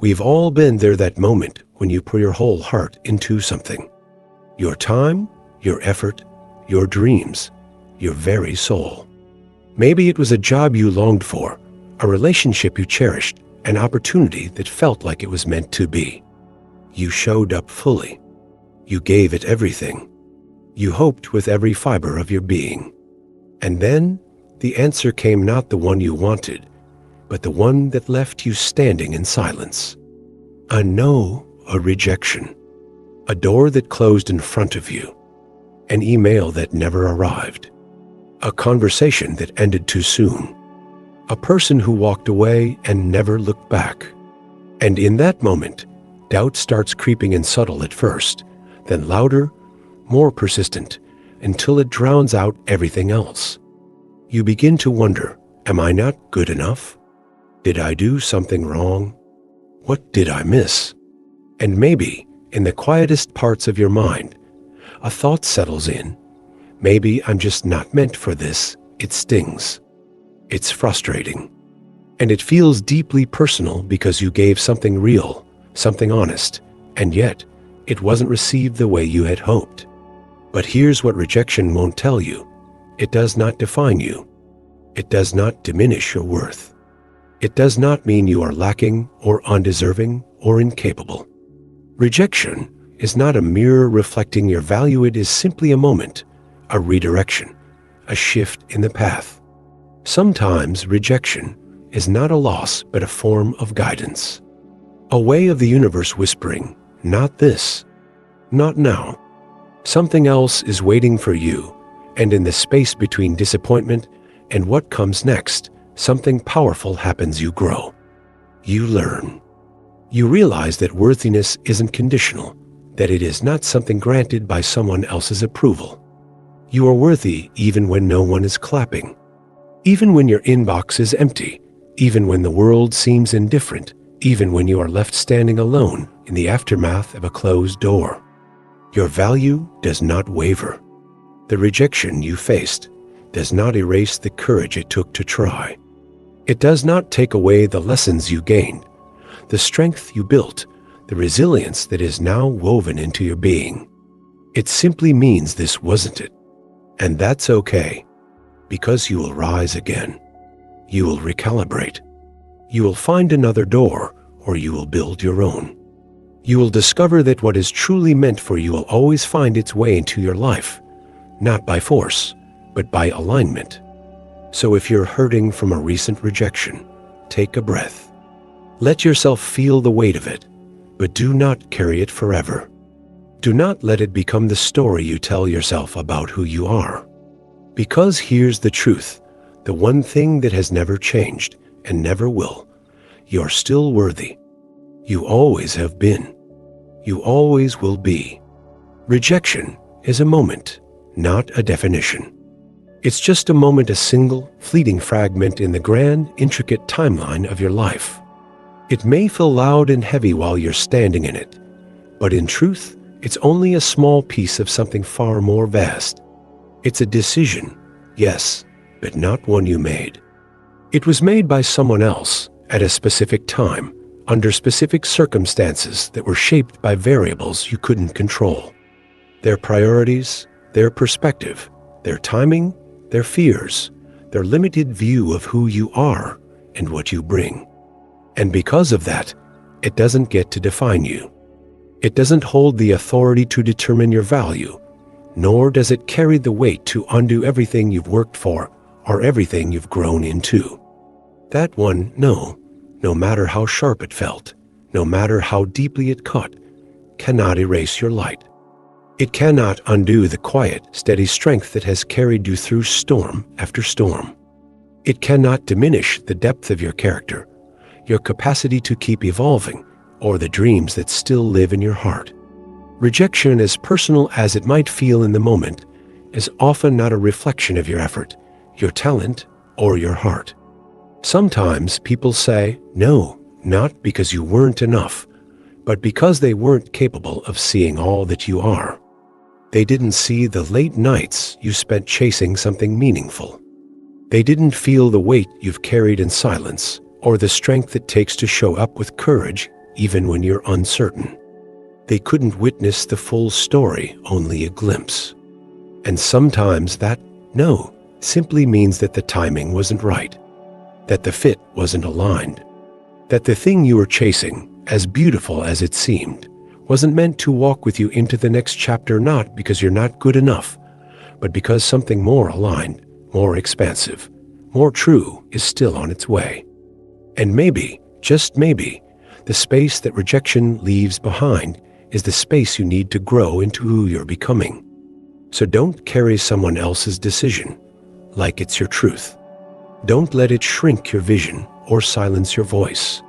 We've all been there, that moment when you put your whole heart into something. Your time, your effort, your dreams, your very soul. Maybe it was a job you longed for, a relationship you cherished, an opportunity that felt like it was meant to be. You showed up fully. You gave it everything. You hoped with every fiber of your being. And then the answer came, not the one you wanted, but the one that left you standing in silence. A no, a rejection. A door that closed in front of you. An email that never arrived. A conversation that ended too soon. A person who walked away and never looked back. And in that moment, doubt starts creeping in, subtle at first, then louder, more persistent, until it drowns out everything else. You begin to wonder, am I not good enough? Did I do something wrong? What did I miss? And maybe, in the quietest parts of your mind, a thought settles in. Maybe I'm just not meant for this. It stings. It's frustrating. And it feels deeply personal because you gave something real, something honest, and yet it wasn't received the way you had hoped. But here's what rejection won't tell you. It does not define you. It does not diminish your worth. It does not mean you are lacking or undeserving or incapable. Rejection is not a mirror reflecting your value. It is simply a moment, a redirection, a shift in the path. Sometimes rejection is not a loss but a form of guidance. A way of the universe whispering, not this, not now. Something else is waiting for you, and in the space between disappointment and what comes next, something powerful happens. You grow. You learn. You realize that worthiness isn't conditional, that it is not something granted by someone else's approval. You are worthy even when no one is clapping, even when your inbox is empty, even when the world seems indifferent, even when you are left standing alone in the aftermath of a closed door. Your value does not waver. The rejection you faced does not erase the courage it took to try. It does not take away the lessons you gained, the strength you built, the resilience that is now woven into your being. It simply means this wasn't it. And that's okay, because you will rise again. You will recalibrate. You will find another door, or you will build your own. You will discover that what is truly meant for you will always find its way into your life, not by force, but by alignment. So if you're hurting from a recent rejection, take a breath. Let yourself feel the weight of it, but do not carry it forever. Do not let it become the story you tell yourself about who you are. Because here's the truth, the one thing that has never changed and never will, you're still worthy. You always have been. You always will be. Rejection is a moment, not a definition. It's just a moment, a single, fleeting fragment in the grand, intricate timeline of your life. It may feel loud and heavy while you're standing in it, but in truth, it's only a small piece of something far more vast. It's a decision, yes, but not one you made. It was made by someone else at a specific time, under specific circumstances that were shaped by variables you couldn't control. Their priorities, their perspective, their timing, their fears, their limited view of who you are and what you bring. And because of that, it doesn't get to define you. It doesn't hold the authority to determine your value, nor does it carry the weight to undo everything you've worked for or everything you've grown into. That one, no matter how sharp it felt, no matter how deeply it cut, cannot erase your light. It cannot undo the quiet, steady strength that has carried you through storm after storm. It cannot diminish the depth of your character, your capacity to keep evolving, or the dreams that still live in your heart. Rejection, as personal as it might feel in the moment, is often not a reflection of your effort, your talent, or your heart. Sometimes people say no, not because you weren't enough, but because they weren't capable of seeing all that you are. They didn't see the late nights you spent chasing something meaningful. They didn't feel the weight you've carried in silence, or the strength it takes to show up with courage, even when you're uncertain. They couldn't witness the full story, only a glimpse. And sometimes that no simply means that the timing wasn't right, that the fit wasn't aligned, that the thing you were chasing, as beautiful as it seemed, wasn't meant to walk with you into the next chapter, not because you're not good enough, but because something more aligned, more expansive, more true is still on its way. And maybe, just maybe, the space that rejection leaves behind is the space you need to grow into who you're becoming. So don't carry someone else's decision like it's your truth. Don't let it shrink your vision or silence your voice.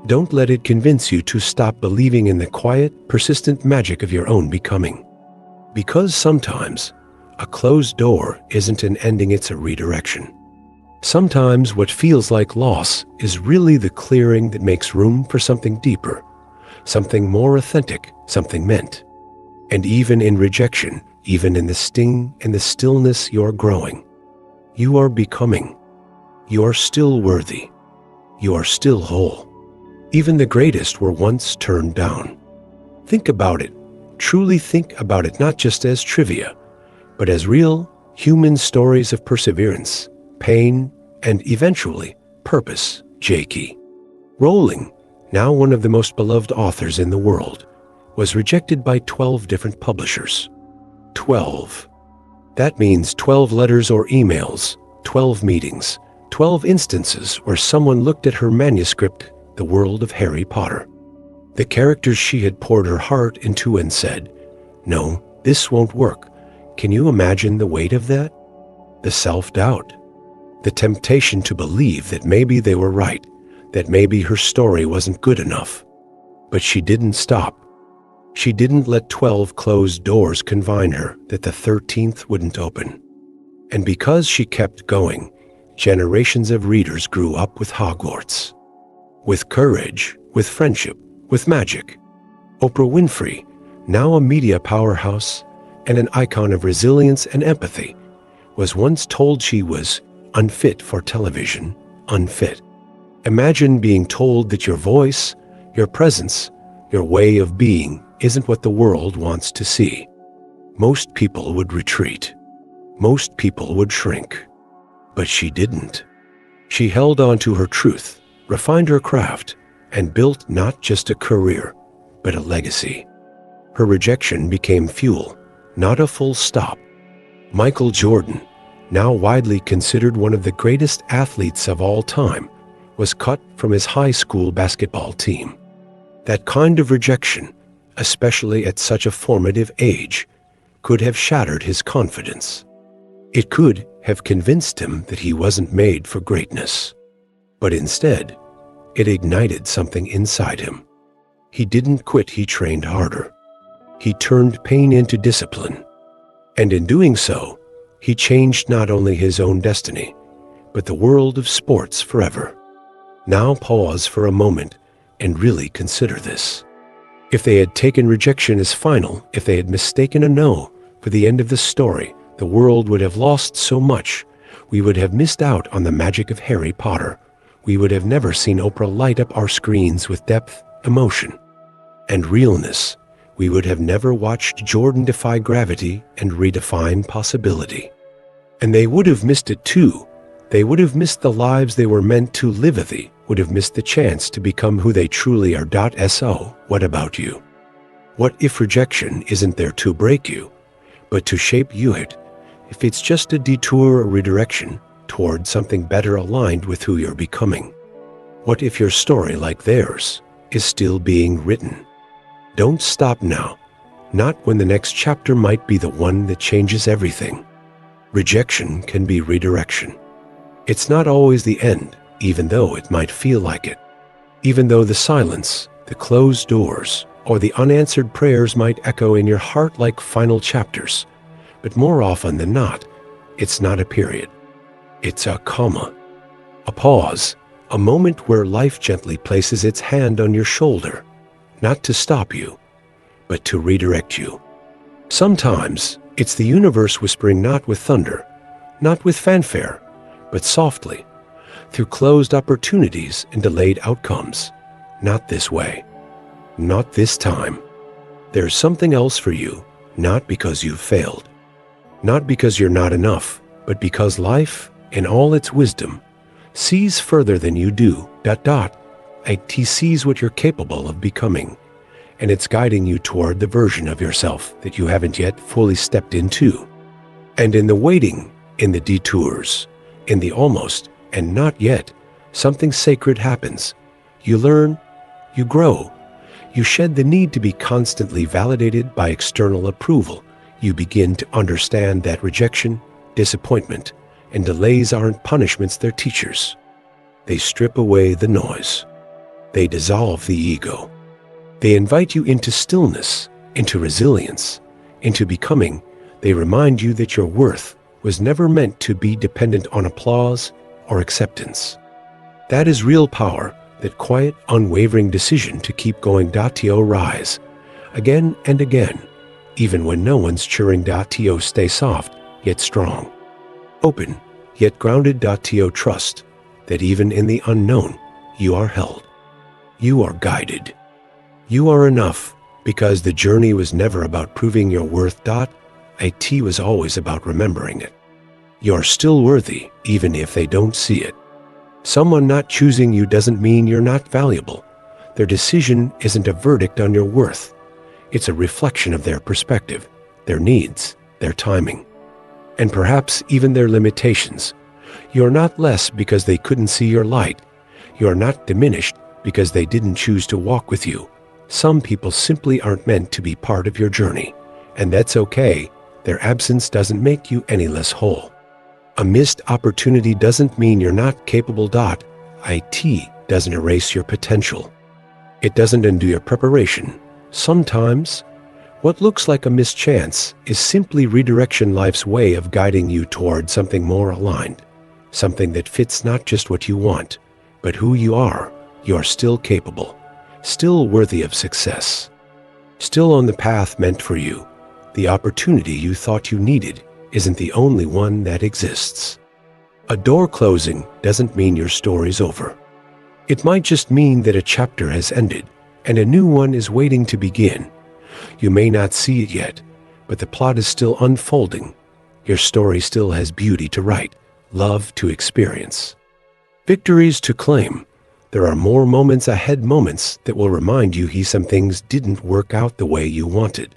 Don't let it convince you to stop believing in the quiet, persistent magic of your own becoming. Because sometimes, a closed door isn't an ending, it's a redirection. Sometimes what feels like loss is really the clearing that makes room for something deeper, something more authentic, something meant. And even in rejection, even in the sting and the stillness, you're growing. You are becoming. You are still worthy. You are still whole. Even the greatest were once turned down. Think about it. Truly think about it, not just as trivia, but as real human stories of perseverance, pain, and eventually purpose. J.K. Rowling, now one of the most beloved authors in the world, was rejected by 12 different publishers. 12. That means 12 letters or emails, 12 meetings, 12 instances where someone looked at her manuscript, The World of Harry Potter, the characters she had poured her heart into, and said, "No, this won't work." Can you imagine the weight of that? The self-doubt, the temptation to believe that maybe they were right, that maybe her story wasn't good enough. But she didn't stop. She didn't let 12 closed doors confine her that the 13th wouldn't open. And because she kept going, generations of readers grew up with Hogwarts. With courage, with friendship, with magic. Oprah Winfrey, now a media powerhouse and an icon of resilience and empathy, was once told she was unfit for television, unfit. Imagine being told that your voice, your presence, your way of being isn't what the world wants to see. Most people would retreat. Most people would shrink. But she didn't. She held on to her truth, refined her craft, and built not just a career, but a legacy. Her rejection became fuel, not a full stop. Michael Jordan, now widely considered one of the greatest athletes of all time, was cut from his high school basketball team. That kind of rejection, especially at such a formative age, could have shattered his confidence. It could have convinced him that he wasn't made for greatness. But instead, it ignited something inside him. He didn't quit, he trained harder. He turned pain into discipline. And in doing so, he changed not only his own destiny, but the world of sports forever. Now pause for a moment and really consider this. If they had taken rejection as final, if they had mistaken a no for the end of the story, the world would have lost so much. We would have missed out on the magic of Harry Potter. We would have never seen Oprah light up our screens with depth, emotion, and realness. We would have never watched Jordan defy gravity and redefine possibility. And they would have missed it too. They would have missed the lives they were meant to live. They would have missed the chance to become who they truly are. So, what about you? What if rejection isn't there to break you, but to shape you? If it's just a detour or redirection toward something better aligned with who you're becoming? What if your story, like theirs, is still being written? Don't stop now, not when the next chapter might be the one that changes everything. Rejection can be redirection. It's not always the end, even though it might feel like it. Even though the silence, the closed doors, or the unanswered prayers might echo in your heart like final chapters. But more often than not, it's not a period. It's a comma, a pause, a moment where life gently places its hand on your shoulder, not to stop you, but to redirect you. Sometimes it's the universe whispering, not with thunder, not with fanfare, but softly, through closed opportunities and delayed outcomes. Not this way. Not this time. There's something else for you, not because you've failed. Not because you're not enough, but because life, in all its wisdom, sees further than you do, It sees what you're capable of becoming, and it's guiding you toward the version of yourself that you haven't yet fully stepped into. And in the waiting, in the detours, in the almost and not yet, something sacred happens. You learn, you grow, you shed the need to be constantly validated by external approval. You begin to understand that rejection, disappointment, and delays aren't punishments, they're teachers. They strip away the noise. They dissolve the ego. They invite you into stillness, into resilience, into becoming. They remind you that your worth was never meant to be dependent on applause or acceptance. That is real power, that quiet, unwavering decision to keep going. Rise again and again, even when no one's cheering. Stay soft, yet strong. Open, yet grounded. Trust that even in the unknown, you are held. You are guided. You are enough, because the journey was never about proving your worth. It was always about remembering it. You're still worthy, even if they don't see it. Someone not choosing you doesn't mean you're not valuable. Their decision isn't a verdict on your worth. It's a reflection of their perspective, their needs, their timing, and perhaps even their limitations. You're not less because they couldn't see your light. You're not diminished because they didn't choose to walk with you. Some people simply aren't meant to be part of your journey, and that's okay. Their absence doesn't make you any less whole. A missed opportunity doesn't mean you're not capable. It doesn't erase your potential. It doesn't undo your preparation. Sometimes, what looks like a missed chance is simply redirection, life's way of guiding you toward something more aligned, something that fits not just what you want, but who you are. You are still capable, still worthy of success, still on the path meant for you. The opportunity you thought you needed isn't the only one that exists. A door closing doesn't mean your story's over. It might just mean that a chapter has ended and a new one is waiting to begin. You may not see it yet, but the plot is still unfolding. Your story still has beauty to write, love to experience, victories to claim. There are more moments ahead, moments that will remind you some things didn't work out the way you wanted.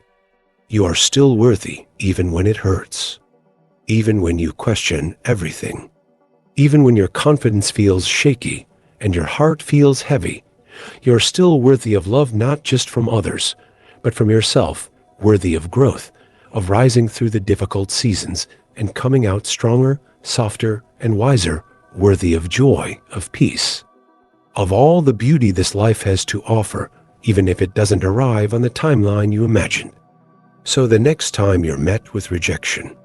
You are still worthy, even when it hurts. Even when you question everything. Even when your confidence feels shaky and your heart feels heavy. You're still worthy of love, not just from others, but from yourself, worthy of growth, of rising through the difficult seasons and coming out stronger, softer, and wiser, worthy of joy, of peace, of all the beauty this life has to offer, even if it doesn't arrive on the timeline you imagined. So the next time you're met with rejection,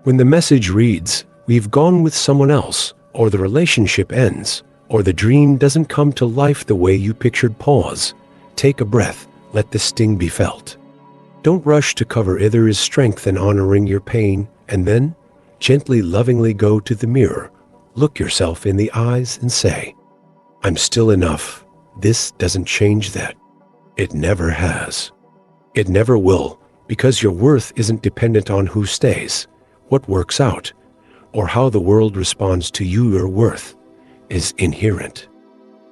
when the message reads, "We've gone with someone else," or the relationship ends, or the dream doesn't come to life the way you pictured, pause, take a breath, let the sting be felt. Don't rush to cover it. There is strength in honoring your pain, and then gently, lovingly go to the mirror, look yourself in the eyes and say, "I'm still enough. This doesn't change that." It never has. It never will, because your worth isn't dependent on who stays, what works out, or how the world responds to you. Your worth is inherent.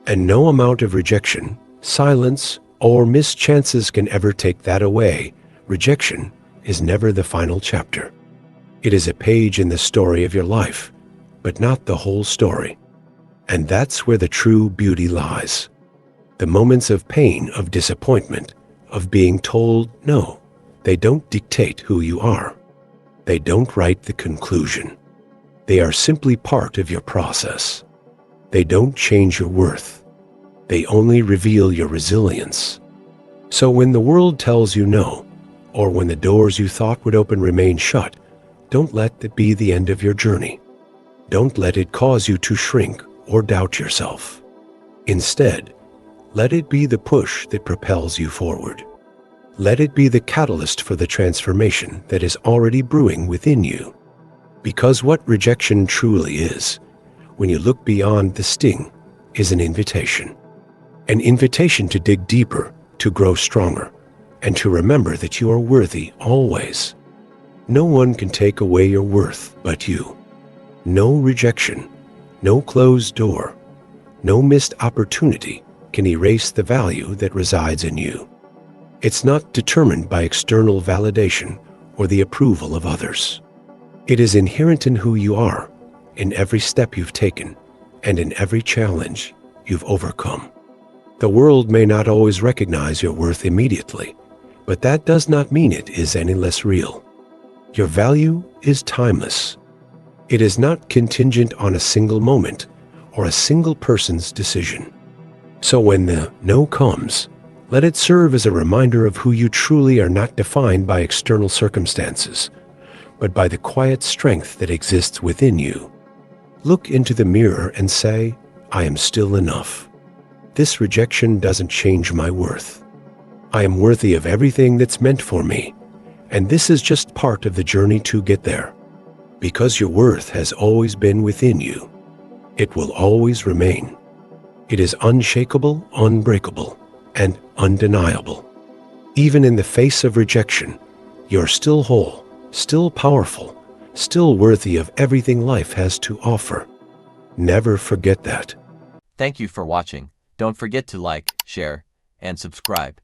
And no amount of rejection, silence, or missed chances can ever take that away. Rejection is never the final chapter. It is a page in the story of your life, but not the whole story. And that's where the true beauty lies. The moments of pain, of disappointment, of being told no, they don't dictate who you are. They don't write the conclusion. They are simply part of your process. They don't change your worth. They only reveal your resilience. So when the world tells you no, or when the doors you thought would open remain shut, don't let that be the end of your journey. Don't let it cause you to shrink or doubt yourself. Instead, let it be the push that propels you forward. Let it be the catalyst for the transformation that is already brewing within you. Because what rejection truly is, when you look beyond the sting, is an invitation. An invitation to dig deeper, to grow stronger, and to remember that you are worthy always. No one can take away your worth but you. No rejection, no closed door, no missed opportunity can erase the value that resides in you. It's not determined by external validation or the approval of others. It is inherent in who you are, in every step you've taken, and in every challenge you've overcome. The world may not always recognize your worth immediately, but that does not mean it is any less real. Your value is timeless. It is not contingent on a single moment or a single person's decision. So when the no comes, let it serve as a reminder of who you truly are, not defined by external circumstances, but by the quiet strength that exists within you. Look into the mirror and say, I am still enough. This rejection doesn't change my worth. I am worthy of everything that's meant for me, and this is just part of the journey to get there. Because your worth has always been within you, it will always remain. It is unshakable, unbreakable, and undeniable. Even in the face of rejection, you're still whole, still powerful, still worthy of everything life has to offer. Never forget that. Thank you for watching. Don't forget to like, share, and subscribe.